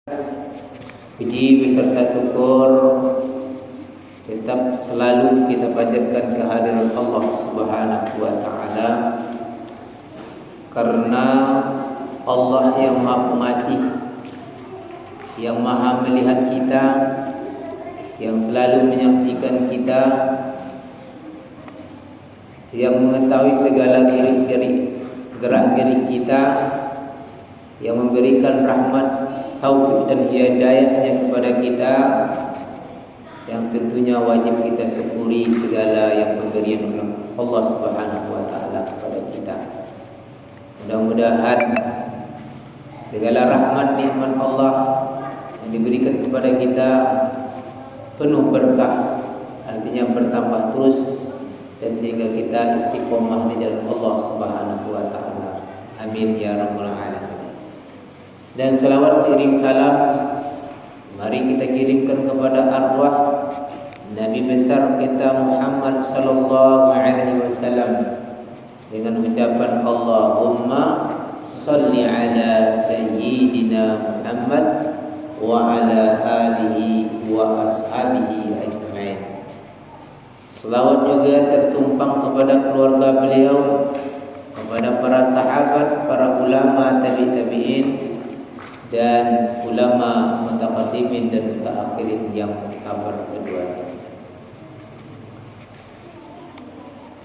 Puji beserta syukur tetap selalu kita panjatkan kehadiran Allah Subhanahu wa taala, karena Allah yang Maha Pengasih, yang Maha melihat kita, yang selalu menyaksikan kita, yang mengetahui segala gerak-gerik kita, yang memberikan rahmat, taufik dan hidayahnya kepada kita, yang tentunya wajib kita syukuri segala yang pemberian Allah Subhanahu wa taala kepada kita. Mudah-mudahan segala rahmat nikmat Allah yang diberikan kepada kita penuh berkah, artinya bertambah terus, dan sehingga kita istiqomah di jalan Allah Subhanahu wa taala. Amin ya rabbal alamin. Dan selawat seiring salam mari kita kirimkan kepada arwah Nabi besar kita Muhammad sallallahu alaihi wasallam dengan ucapan Allahumma shalli ala sayyidina Muhammad wa ala alihi wa ashabihi ajma'in. Selawat juga tertumpang kepada keluarga beliau, kepada para sahabat, para ulama tabi'in dan ulama mutaqaddimin dan mutaakhirin yang kabar keduanya.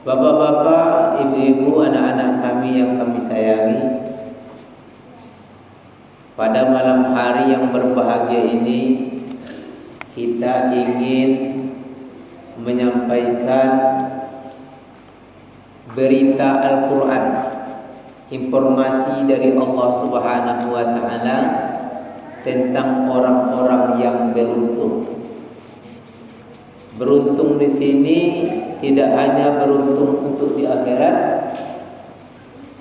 Bapak-bapak, ibu-ibu, anak-anak kami yang kami sayangi, pada malam hari yang berbahagia ini kita ingin menyampaikan berita Al-Quran, informasi dari Allah Subhanahu wa taala tentang orang-orang yang beruntung. Beruntung di sini tidak hanya beruntung untuk di akhirat,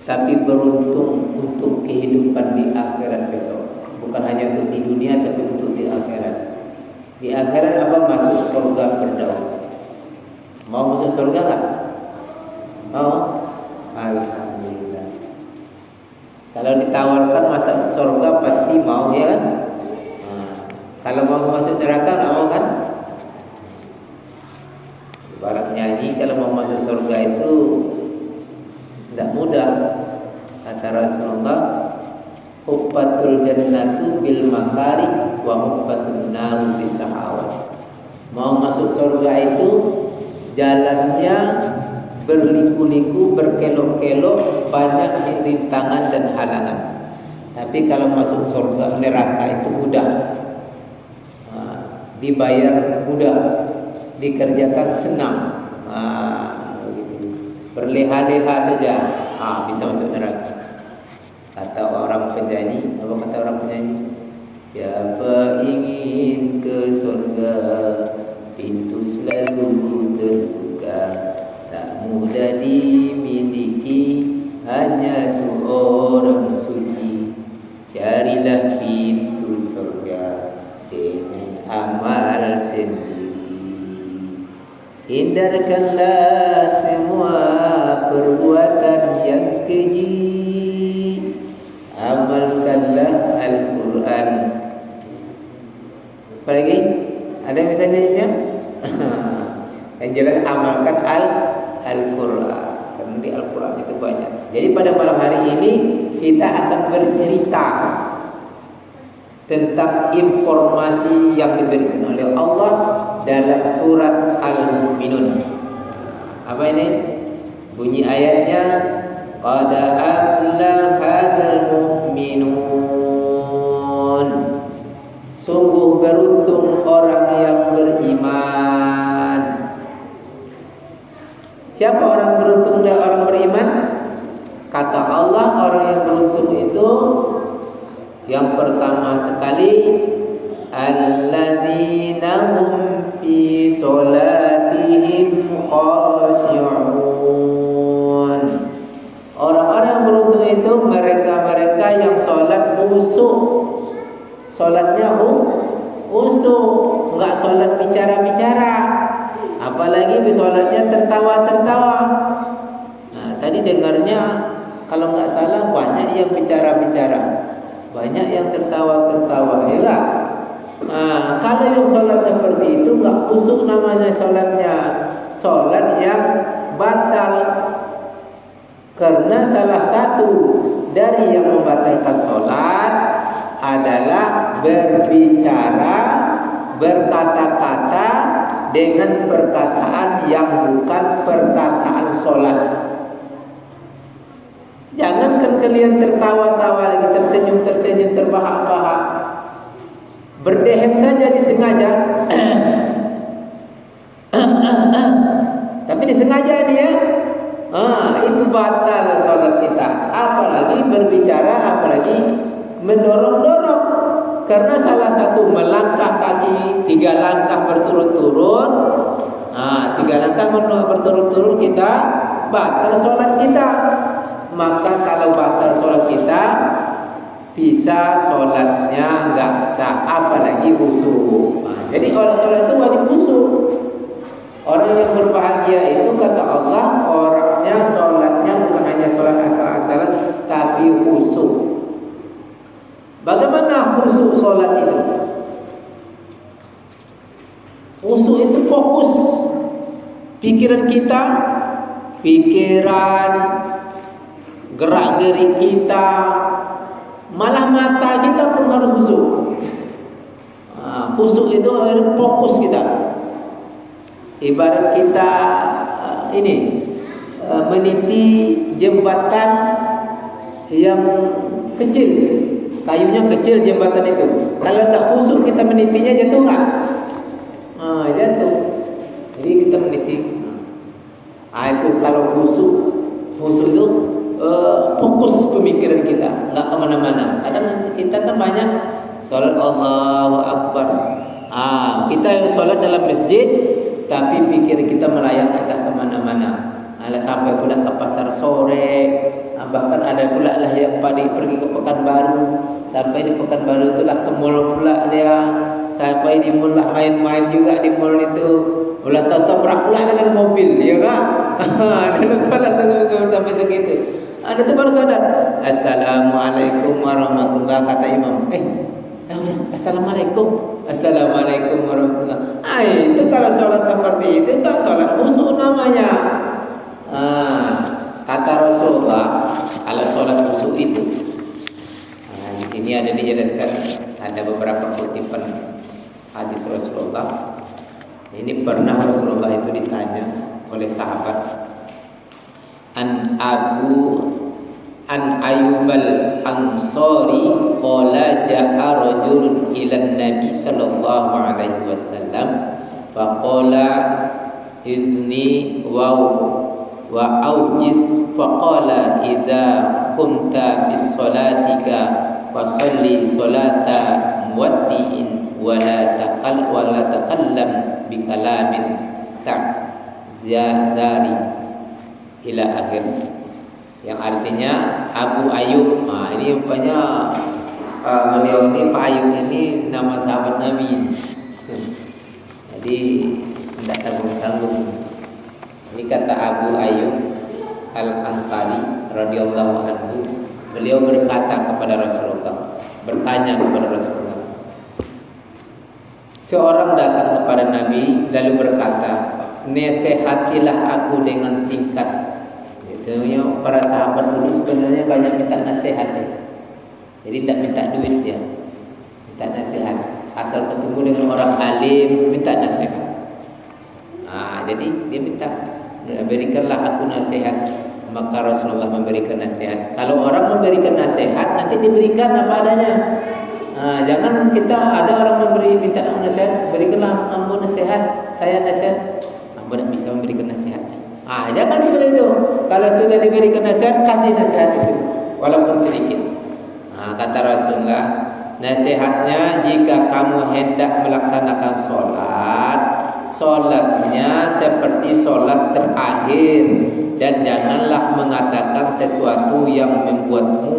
tapi beruntung untuk kehidupan di akhirat besok. Bukan hanya untuk di dunia, tapi untuk di akhirat. Di akhirat apa? Masuk surga Firdaus. Mau masuk surga enggak? Mau? Alhamdulillah. Kalau ditawarkan masuk surga pasti mau, ya kan? Kalau mau masuk neraka enggak mau kan? Ibarat nyanyi, kalau mau masuk surga itu tidak mudah. Kata Rasulullah, huffatul jannatu bil makari wa huffatun naru bis sahawat. Mau masuk surga itu jalannya berliku-liku, berkelok-kelok, banyak rintangan dan halangan. Tapi kalau masuk surga neraka itu mudah, dibayar mudah, dikerjakan senang, berleha-leha saja, bisa masuk neraka. Kata orang penyanyi, apa kata orang penyanyi? Siapa ingin ke surga, pintu selalu terbuka, tak mudah dimiliki, hanya tu orang suci. Carilah pintu surga dengan amal sendiri, hindarkanlah semua perbuatan yang keji, amalkanlah Al-Quran. Apa lagi? Ada misalnya? Yang jelas amalkan Al-Quran. Karena di Al-Quran itu banyak. Jadi pada malam hari ini kita akan bercerita tentang informasi yang diberikan oleh Allah dalam surat Al-Mu'minun. Apa ini? Bunyi ayatnya, qad aflahal mu'minun. Sungguh beruntung orang yang beriman. Siapa orang beruntung dan orang beriman? Kata Allah, orang yang beruntung itu yang pertama sekali, alladzina hum fi sholatihim khashi'un. Orang-orang yang beruntung itu mereka-mereka yang sholat khusyuk. Sholatnya khusyuk, enggak sholat bicara-bicara. Apalagi sholatnya tertawa-tertawa. Nah, tadi dengarnya kalau enggak salah banyak yang bicara-bicara. Banyak yang tertawa-tertawa. Yalah, khusyuk namanya sholatnya. Sholat yang batal. Karena salah satu dari yang membatalkan sholat adalah berbicara, berkata-kata dengan perkataan yang bukan perkataan sholat. Jangankan kalian tertawa-tawa lagi, tersenyum-tersenyum, terbahak-bahak, berdehem saja disengaja. Tapi disengaja nih ya. Itu batal sholat kita. Apalagi berbicara, apalagi mendorong-dorong. Karena salah satu melangkah kaki 3 langkah berturut-turut. 3 langkah berturut-turut kita batal sholat kita. Maka kalau batal sholat kita, bisa sholatnya nggak sah, apalagi khusyuk. Jadi orang sholat itu wajib khusyuk. Orang yang berbahagia itu kata Allah, orangnya sholatnya bukan hanya sholat asal-asalan, tapi khusyuk. Bagaimana khusyuk sholat itu? Khusyuk itu fokus pikiran kita, gerak-gerik kita, malah mata kita pun harus khusyuk. Khusyuk itu fokus kita. Ibarat kita meniti jembatan yang kecil, kayunya kecil jembatan itu. Kalau tidak khusyuk kita menitinya, jatuh nggak? Jatuh. Jadi kita meniti. Itu kalau khusyuk itu fokus pemikiran kita, nggak kemana-mana. Kadang kita kan banyak sholat Allahu Akbar. Kita sholat dalam masjid, tapi pikiran kita melayang entah kemana-mana. Sampai pula ke pasar sore. Bahkan ada pula lah yang pergi ke Pekanbaru. Sampai di Pekanbaru itulah ke mall pula dia. Sampai di mall lah main-main juga di mall itu. Ulah tabrak pula dengan mobil, ya kan? Dalam sholat sampai segitu. Ada tu baru sadar. Assalamualaikum warahmatullahi wabarakatuh, kata imam. Assalamualaikum warahmatullahi. Itu kalau sholat seperti itu tak sholat khusyuk namanya. Kata Rasulullah, kalau sholat khusyuk itu, di sini ada dijelaskan, ada beberapa kutipan hadis Rasulullah. Ini pernah Rasulullah itu ditanya oleh sahabat, An Ayyubal Ansari qala ja'a rajulun ila Nabi sallallahu alaihi wasallam faqala izni wa aujiz faqala idza kunta bis salatika fasalli salata muwaddi'in wa la takallam bi kalamin ta'zari ila akhir, yang artinya Abu Ayyub. Ini rupanya beliau ini, Pak Ayyub ini nama sahabat Nabi. Jadi tidak tanggung-tanggung. Ini kata Abu Ayyub Al-Ansari radhiyallahu anhu, beliau berkata kepada Rasulullah, bertanya kepada Rasulullah. Seorang datang kepada Nabi lalu berkata, "Nasihatilah aku dengan singkat." Para sahabat dulu sebenarnya banyak minta nasihat ya. Jadi tidak minta duit ya, minta nasihat. Asal ketemu dengan orang alim minta nasihat. Jadi dia minta, berikanlah aku nasihat. Maka Rasulullah memberikan nasihat. Kalau orang memberikan nasihat, nanti diberikan apa adanya. Jangan kita ada orang minta nasihat, berikanlah ambo nasihat, saya nasihat, ambo tidak bisa memberikan nasihat. Jangan seperti itu. Kalau sudah diberikan nasihat, kasih nasihat itu walaupun sedikit. Kata Rasulullah, nasihatnya jika kamu hendak melaksanakan sholatnya seperti sholat terakhir, dan janganlah mengatakan sesuatu yang membuatmu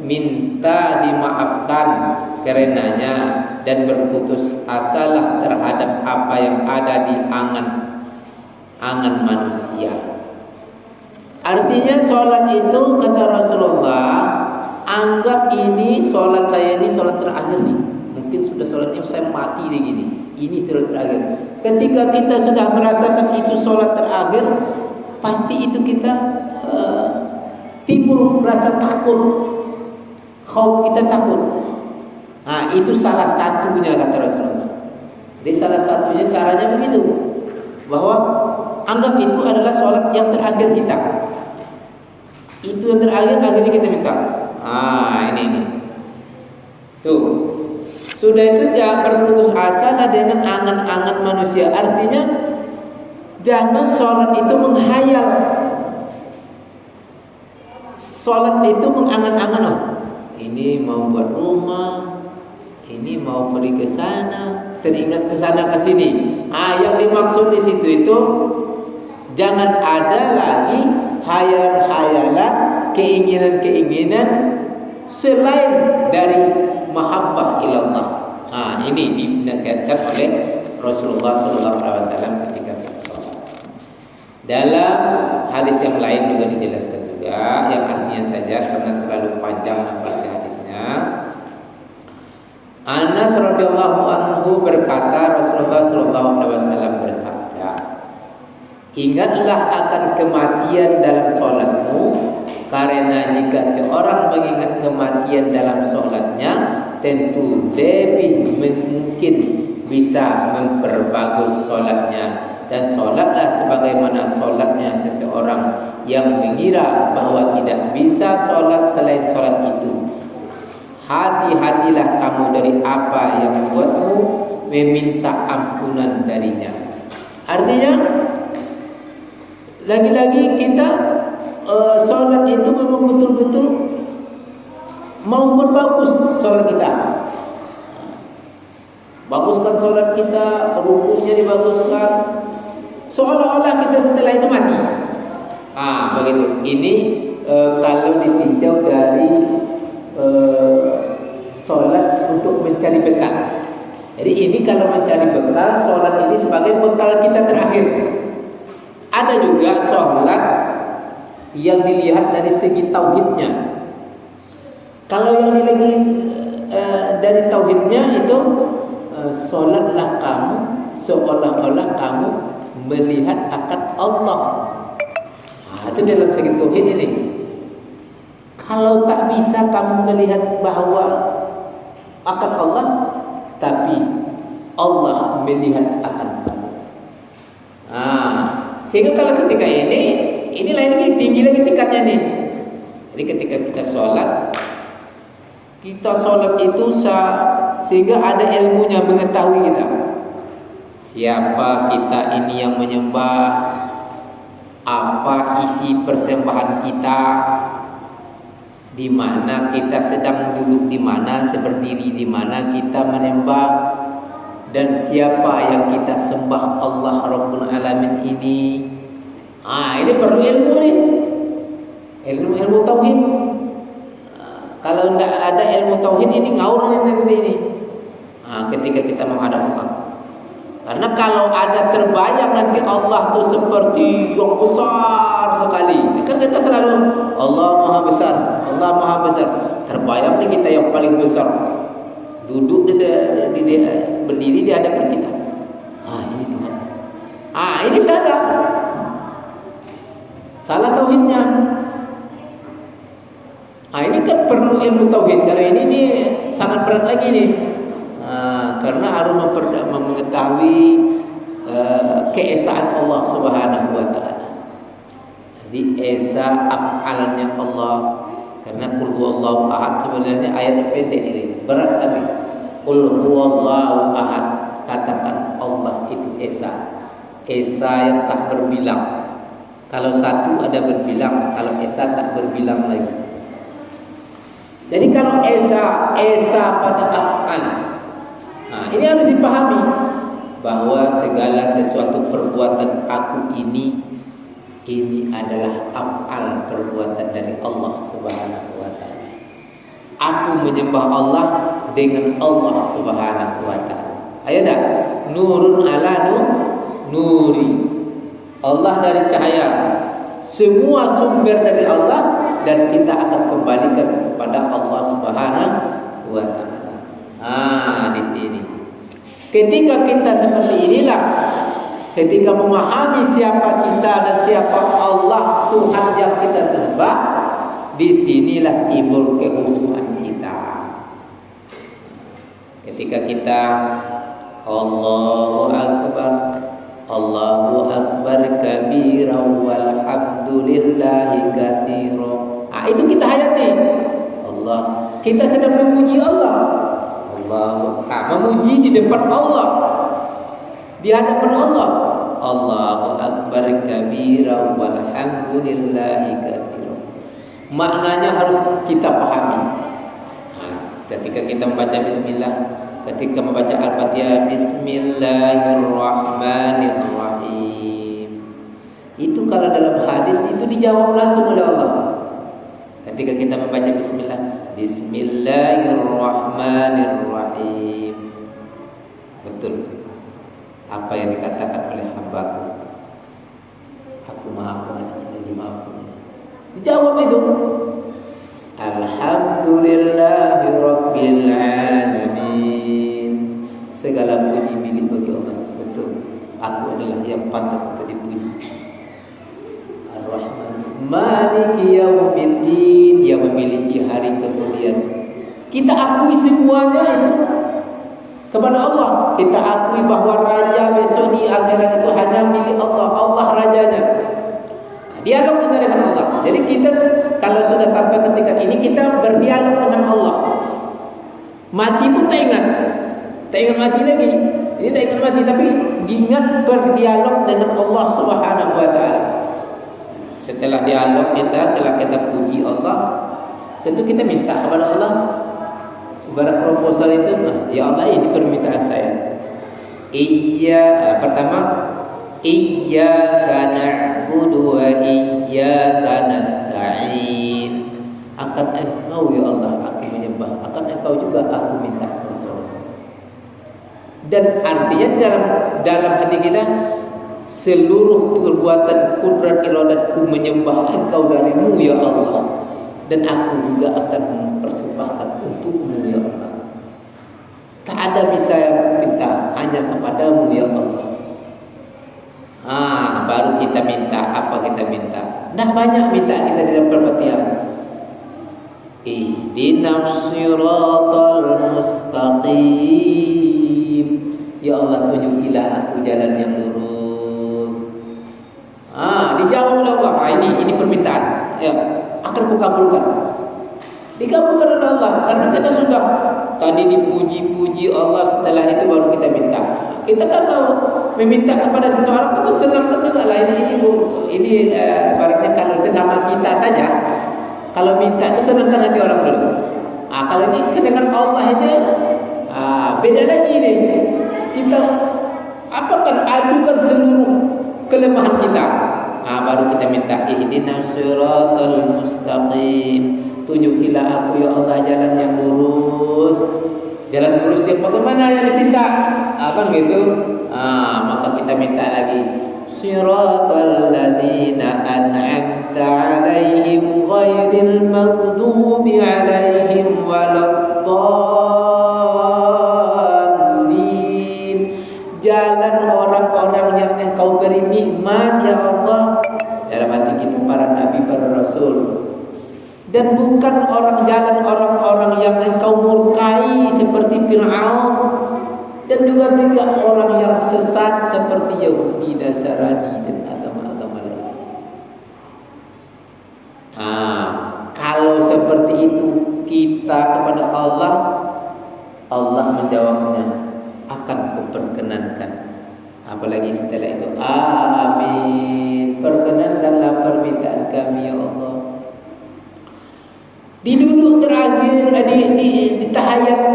minta dimaafkan karenanya dan berputus asalah terhadap apa yang ada di angan manusia. Artinya sholat itu, kata Rasulullah, anggap ini sholat saya ini sholat terakhir nih. Mungkin sudah sholat ini saya mati deh gini. Ini sholat terakhir. Ketika kita sudah merasakan itu sholat terakhir, pasti itu kita timbul rasa takut, khauf, kita takut. Nah, itu salah satunya kata Rasulullah. Jadi salah satunya caranya begitu, bahwa anggap itu adalah sholat yang terakhir kita. Itu yang terakhir, akhirnya kita minta. Ini. Tuh. Sudah itu jangan berputus asa dengan angan-angan manusia. Artinya jangan sholat itu menghayal. Sholat itu mengangan-angan. Ini mau buat rumah, ini mau pergi ke sana, teringat ke sana ke sini. Yang dimaksud di situ itu jangan ada lagi hayalan-hayalan, keinginan-keinginan selain dari mahabbah ilallah. Ini dinasihatkan oleh Rasulullah SAW ketika sholat. Dalam hadis yang lain juga dijelaskan juga, yang artinya saja karena terlalu panjang lafaz hadisnya. Anas radhiyallahu anhu berkata, Rasulullah SAW bersabda, ingatlah akan kematian dalam sholatmu, karena jika seorang mengingat kematian dalam sholatnya, tentu lebih mungkin bisa memperbagus sholatnya. Dan sholatlah sebagaimana sholatnya seseorang yang mengira bahwa tidak bisa sholat selain sholat itu. Hati-hatilah kamu dari apa yang membuatmu meminta ampunan darinya. Artinya, lagi-lagi kita sholat itu memang betul-betul mau berbagus sholat kita. Baguskan sholat kita, rukunya dibaguskan, seolah-olah kita setelah itu mati. Begitu. Ini kalau ditinjau dari sholat untuk mencari bekal. Jadi ini kalau mencari bekal, sholat ini sebagai bekal kita terakhir. Ada juga sholat yang dilihat dari segi tauhidnya. Kalau yang dilihat dari tauhidnya itu, sholatlah kamu seolah-olah kamu melihat akan Allah. Itu dalam segi tauhid ini. Kalau tak bisa kamu melihat bahwa akan Allah, tapi Allah melihat akan kamu. Sehingga kalau ketika ini lain lagi, tinggi lagi tingkatnya nih. Jadi ketika kita sholat itu sehingga ada ilmunya, mengetahui kita siapa kita ini yang menyembah, apa isi persembahan kita, di mana kita sedang duduk, di mana berdiri, di mana kita menyembah, dan siapa yang kita sembah, Allah Rabbul Alamin ini. Ini perlu ilmu nih, ilmu tauhid. Kalau tidak ada ilmu tauhid ini ngawur ini. Ketika kita menghadap Allah. Karena kalau ada terbayang nanti Allah tuh seperti yang besar sekali. Kan kita selalu Allah Maha Besar, Allah Maha Besar. Terbayang nih kita yang paling besar. Duduk berdiri di hadapan kita. Ini Tuhan. Ini salah. Salah tauhidnya. Ini kan perlu ilmu tauhid. Kalau ini sangat berat lagi nih. Karena harus mengetahui keesaan Allah Subhanahu wa taala. Jadi esa af'alnya Allah. Karena qul huwallahu ahad sebenarnya ayat pendek ini. Berat tapi qul huwallahu ahad, katakan Allah itu esa. Esa yang tak berbilang. Kalau satu ada berbilang, kalau esa tak berbilang lagi. Jadi kalau esa pada af'al, ini harus dipahami bahwa segala sesuatu perbuatan aku ini adalah af'al, perbuatan dari Allah Subhanahu wa taala. Aku menyembah Allah dengan Allah Subhanahu wa taala. Ayo dah, nurun ala nuri. Allah dari cahaya. Semua sumber dari Allah, dan kita akan kembalikan kepada Allah Subhanahu wa taala. Di sini. Ketika kita seperti inilah, ketika memahami siapa kita dan siapa Allah Tuhan yang kita sembah, disinilah timbul kehusuan kita. Ketika kita Allahu Akbar, Allahu Akbar kabiran walhamdulillahi katsiran. Itu kita hayati. Allah, kita sedang memuji Allah. Memuji di depan Allah, di hadapan Allah. Allahu Akbar kabiran walhamdulillahi katsiran. Maknanya harus kita pahami. Ketika kita membaca bismillah, ketika membaca Al-Fatihah, bismillahirrahmanirrahim. Itu kalau dalam hadis itu dijawab langsung oleh Allah. Ketika kita membaca bismillah, bismillahirrahmanirrahim. Betul apa yang dikatakan oleh hamba-Ku. Aku Maha Pengasih lagi Maha Penyayang. Dijawab itu. Alhamdulillahi Rabbil Alamin. Segala puji milik bagi Allah. Betul, aku adalah yang pantas untuk dipuji. Ar-Rahman Maliki Yaumiddin, yang memiliki hari kemudian. Kita akui semuanya itu kepada Allah. Kita akui bahwa raja besok di akhirat itu hanya milik Allah. Allah rajanya. Dialog kita dengan Allah. Jadi kita kalau sudah sampai ketika ini, kita berdialog dengan Allah. Mati pun tak ingat mati lagi. Ini tak ingat mati, tapi ingat berdialog dengan Allah Subhanahu Wa Taala. Setelah dialog kita, setelah kita puji Allah, tentu kita minta kepada Allah. Ibarat proposal itu, ya Allah, ini permintaan saya. Pertama, iyyaka na'budu wa iyyaka nasta'in. Akan Engkau ya Allah aku menyembah, akan Engkau juga aku minta pertolongan. Dan artinya dalam hati kita, seluruh perbuatan kudrat iradatku menyembah Engkau darimu ya Allah, dan aku juga akan mempersembahkan untukmu ya Allah. Tak ada bisa yang minta, hanya kepadamu ya Allah. Baru kita minta. Apa kita minta? Nah, banyak minta kita di dalam Al-Fatihah. Ihdinas siratal mustaqim. Ya Allah, tunjukilah aku jalan yang lurus. Dijawab oleh Allah. Ini permintaan. Ya, akan kukabulkan. Dikabulkan oleh Allah karena kita sudah tadi dipuji-puji Allah, setelah itu baru kita minta. Kita kan meminta kepada seseorang itu senang juga lah. Ini baliknya kalau sesama kita saja, kalau minta itu senangkan hati orang dulu. Kalau ini dengan Allah aja beda lagi ini. Kita apakan adukan seluruh kelemahan kita. Baru kita minta ihdinas siratal mustaqim. Tunjukilah aku ya Allah jalan yang lurus. Jalan lurus yang bagaimana yang diminta? Kan gitu. Maka kita minta lagi. Siratal ladzina an'amta 'alaihim ghairil maghdubi 'alaihim waladdallin. Jalan orang-orang yang Engkau beri nikmat ya Allah. Dalam hati kita para nabi, para rasul. Dan bukan jalan orang-orang yang Engkau murkai seperti Fir'aun, dan juga tidak orang yang sesat seperti Yahudi, Nasrani dan agama-agama lain. Kalau seperti itu kita kepada Allah, Allah menjawabnya, akan kuperkenankan. Apalagi setelah itu, amin, perkenankanlah permintaan kami ya Allah. Di duduk terakhir, di tahiyat,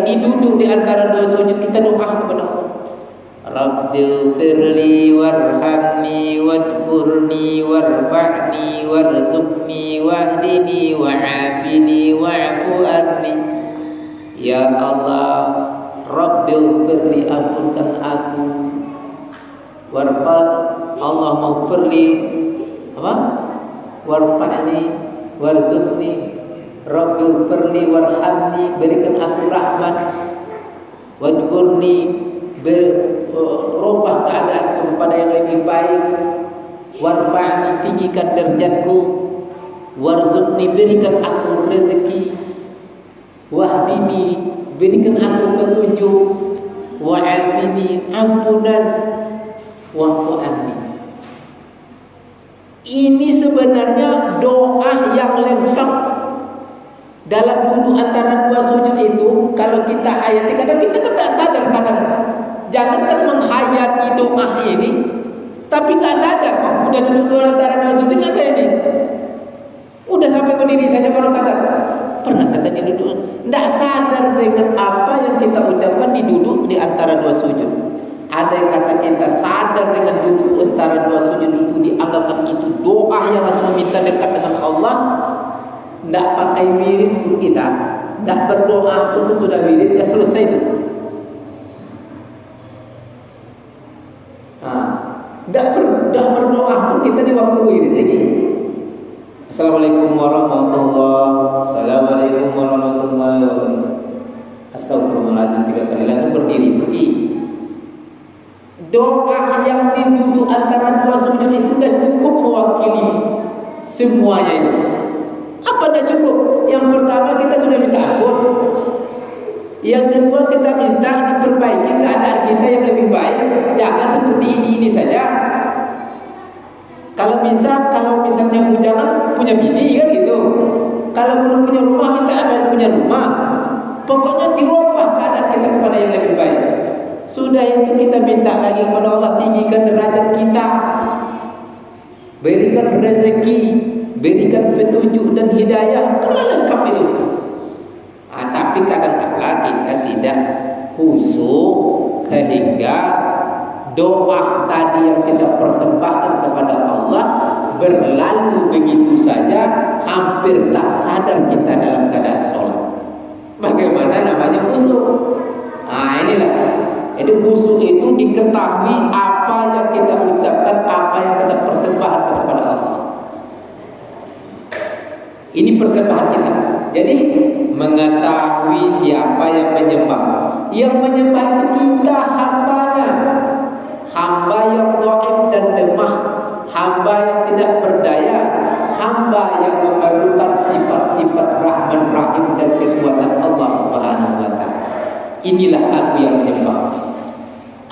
di duduk di antara dua sujud, kita doa kepada Allah. Rabbighfirli warhamni wadburni warfa'ni warzuqni wahdini wa'afini wa'fu anni. Ya Allah, Rabbighfirli, ampunkan aku. Allah maghfirli warfa'ni warzuqni. Rabbighfirli warhamni, berikan aku rahmat. Wajburni, berubah keadaan kepada yang lebih baik. Warfa'ni, tinggikan derajatku. Warzuqni, berikan aku rezeki. Wahdini, berikan aku petunjuk. Wa'afini, ampunan. Wa'fu anni. Ini sebenarnya doa yang lengkap dalam duduk antara dua sujud itu. Kalau kita hayati, kadang kita kan tak sadar kadang. Jangankan menghayati doa ini, tapi tak sadar kok udah duduk antara dua sujud kan saya ini. Udah sampai berdiri saja baru sadar. Pernah saya tadi duduk, tak sadar dengan apa yang kita ucapkan di duduk di antara dua sujud. Ada yang kata kita sadar dengan duduk antara dua sujud itu dianggapkan itu doa yang langsung meminta dekat dengan Allah. Tak pakai wirid pun kita, tak berdoa pun sesudah wirid dah selesai itu. Tak berdoa pun kita di waktu wirid lagi. Assalamualaikum warahmatullahi wabarakatuh. Assalamualaikum warahmatullahi wabarakatuh. Astagfirullahaladzim 3 kali langsung berdiri pergi. Doa yang duduk antara dua sujud itu sudah cukup mewakili semuanya itu. Apa dah cukup? Yang pertama kita sudah minta ampun. Yang kedua kita minta diperbaiki keadaan kita yang lebih baik. Jangan seperti ini saja. Kalau misalnya jangan punya bini kan gitu. Kalau belum punya rumah minta apa punya rumah. Pokoknya dirubah keadaan kita kepada yang lebih baik. Sudah itu kita minta lagi kepada Allah, tinggikan derajat kita. Berikan rezeki, berikan petunjuk dan hidayah. Kalau lengkap itu. Tapi kadang-kadang kita tidak khusyuk sehingga doa tadi yang kita persembahkan kepada Allah berlalu begitu saja, hampir tak sadar kita dalam keadaan sholat. Bagaimana namanya khusyuk? Inilah. Jadi khusyuk itu diketahui apa yang kita ucapkan, apa yang kita persembahkan kepada Allah. Ini persembahan kita. Jadi mengetahui siapa yang menyembah. Yang menyembah itu kita, hambanya. Hamba yang dhaif dan lemah, hamba yang tidak berdaya, hamba yang memerlukan sifat-sifat Rahman Rahim dan kekuatan Allah Subhanahu wa taala. Inilah aku yang menyembah.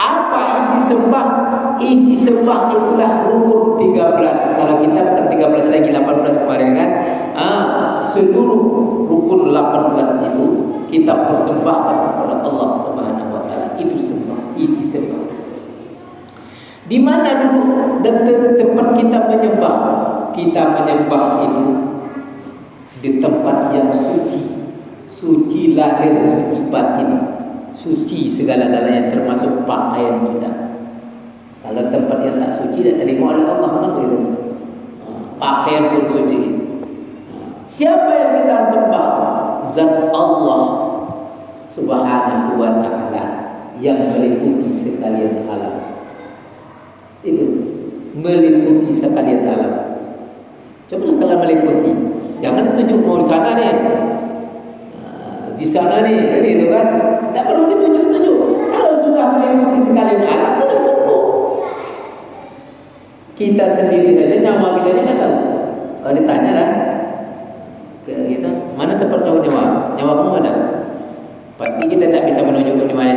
Apa isi sembah? Isi sembah itulah rukun 13. Kalau kita bukan 13 lagi 18 kemarin kan. Seluruh rukun 18 itu kita persembahkan kepada Allah Subhanahu wa taala. Itu sembah, isi sembah. Di mana duduk dan tempat kita menyembah? Kita menyembah itu di tempat yang suci. Suci lahir, suci batin, suci segala-galanya termasuk pakaian kita. Kalau tempat yang tak suci tidak terima oleh Allah kan begitu. Pakaian pun suci. Siapa yang kita sembah? Zat Allah Subhanahu wa taala yang meliputi sekalian alam. Itu meliputi sekalian alam. Coba kalau meliputi, jangan ditunjuk mau di sana nih, di sana nih, gitu kan? Tak perlu ditunjuk-tunjuk. Kalau sudah meliputi sekalian alam, sudah cukup. Kita sendiri aja nyawa kita nggak tahu. Kalau ditanya lah, kita mana tempat kau nyawa? Nyawa kamu mana? Pasti kita tak bisa menunjukkan di mana.